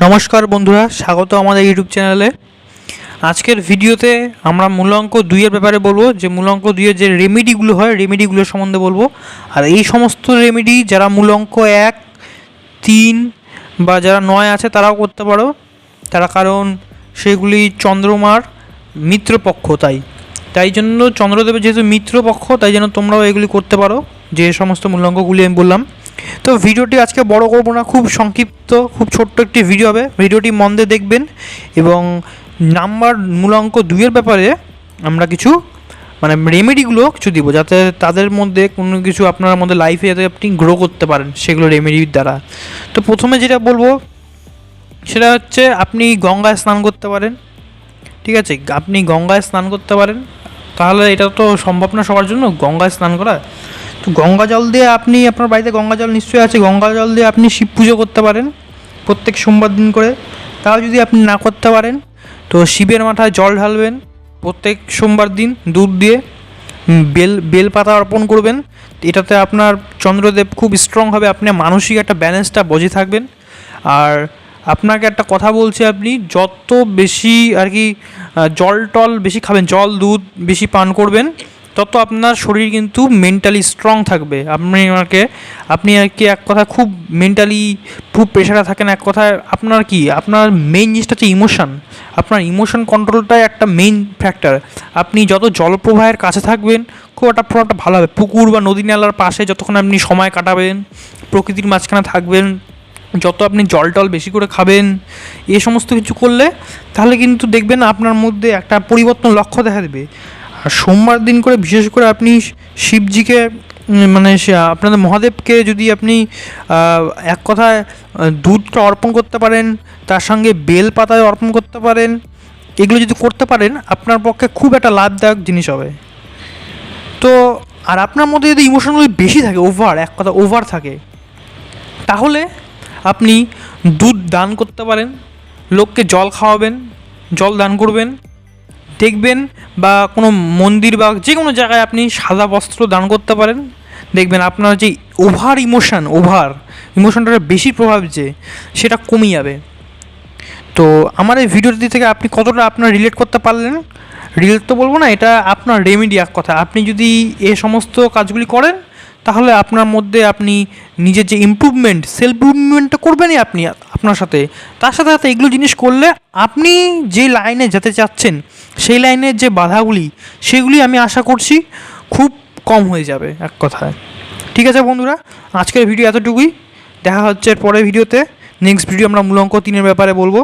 নমস্কার বন্ধুরা, স্বাগত আমাদের ইউটিউব চ্যানেলে। আজকের ভিডিওতে আমরা মূলাঙ্ক 2 এর ব্যাপারে বলবো, যে মূলাঙ্ক 2 এর যে রেমেডিগুলো হয় রেমেডিগুলোর সম্বন্ধে বলবো। আর এই সমস্ত রেমেডি যারা মূলাঙ্ক 1, 3 বা যারা 9 আছে তারাও করতে পারো, কারণ সেগুলি চন্দ্রমার মিত্রপক্ষ, তাই জন্য চন্দ্রদেবের যেহেতু মিত্রপক্ষ, তাই জন্য তোমরাও এগুলি করতে পারো, যে সমস্ত মূলাঙ্কগুলি আমি বললাম। তো ভিডিওটি আজকে বড় করব না, খুব সংক্ষিপ্ত, খুব ছোট্ট একটি ভিডিও হবে। ভিডিওটি মন দিয়ে দেখবেন এবং মূলাঙ্ক 2 এর ব্যাপারে আমরা কিছু রেমেডিগুলো কিছু দিব, যাতে তাদের মধ্যে কোনো কিছু আপনার মধ্যে লাইফে যাতে আপনি গ্রো করতে পারেন সেগুলো রেমেডির দ্বারা। তো প্রথমে যেটা বলবো সেটা হচ্ছে আপনি গঙ্গায় স্নান করতে পারেন। ঠিক আছে, আপনি গঙ্গায় স্নান করতে পারেন। তাহলে এটা তো সম্ভব না সবার জন্য গঙ্গায় স্নান করা। তো গঙ্গা জল দিয়ে আপনি, আপনার বাড়িতে গঙ্গা জল নিশ্চয়ই আছে, গঙ্গা জল দিয়ে আপনি শিব পুজো করতে পারেন প্রত্যেক সোমবার দিন করে। তাও যদি আপনি না করতে পারেন তো শিবের মাথায় জল ঢালবেন প্রত্যেক সোমবার দিন, দুধ দিয়ে বেলপাতা অর্পণ করবেন। এটাতে আপনার চন্দ্রদেব খুব স্ট্রং হবে, আপনি মানসিক একটা ব্যালেন্সটা বজায় থাকবেন। আর আপনাকে একটা কথা বলছি, আপনি যত বেশি জল টল বেশি খাবেন, জল দুধ বেশি পান করবেন, তত আপনার শরীর কিন্তু মেন্টালি স্ট্রং থাকবে। আপনি এক কথা খুব মেন্টালি খুব প্রেশারে থাকেন। এক কথায় আপনার মেইন জিনিসটা হচ্ছে ইমোশন। আপনার ইমোশন কন্ট্রোলটাই একটা মেইন ফ্যাক্টর। আপনি যত জলপ্রবাহের কাছে থাকবেন খুব একটা ভালো হবে। পুকুর বা নদী নালার পাশে যতক্ষণ আপনি সময় কাটাবেন, প্রকৃতির মাঝখানে থাকবেন, যত আপনি জল টল বেশি করে খাবেন, এ সমস্ত কিছু করলে তাহলে কিন্তু দেখবেন আপনার মধ্যে একটা পরিবর্তন লক্ষ্য দেখা দেবে। আর সোমবার দিন করে বিশেষ করে আপনি শিবজিকে আপনাদের মহাদেবকে যদি আপনি এক কথায় দুধটা অর্পণ করতে পারেন, তার সঙ্গে বেল পাতায় অর্পণ করতে পারেন, এগুলো যদি করতে পারেন আপনার পক্ষে খুব একটা লাভদায়ক জিনিস হবে। তো আর আপনার মধ্যে যদি ইমোশনগুলি বেশি থাকে, ওভার থাকে, তাহলে আপনি দুধ দান করতে পারেন, লোককে জল খাওয়াবেন, জল দান করবেন, দেখবেন। বা কোনো মন্দির বা যে কোনো জায়গায় আপনি সাদা বস্ত্র দান করতে পারেন। দেখবেন আপনার যে ইমোশনটার বেশি প্রভাব সেটা কমে যাবে। তো আমার এই ভিডিওটি থেকে আপনি কতটা আপনার রিলেট করতে পারলেন, রিলেট তো বলবো না, এটা আপনার রেমেডি। এক কথা, আপনি যদি এ সমস্ত কাজগুলি করেন তাহলে আপনার মধ্যে আপনি নিজের যে সেলফ ইমপ্রুভমেন্টটা করবেনই আপনি আপনার সাথে। তার সাথে সাথে এগুলো জিনিস করলে আপনি যে লাইনে যেতে চাচ্ছেন সেই লাইনের যে বাধাগুলি সেগুলি আমি আশা করছি খুব কম হয়ে যাবে এক কথায়। ঠিক আছে বন্ধুরা, আজকের ভিডিও এতটুকুই। দেখা হচ্ছে পরের ভিডিওতে। নেক্সট ভিডিও আমরা মূলাঙ্ক 3 এর ব্যাপারে বলবো।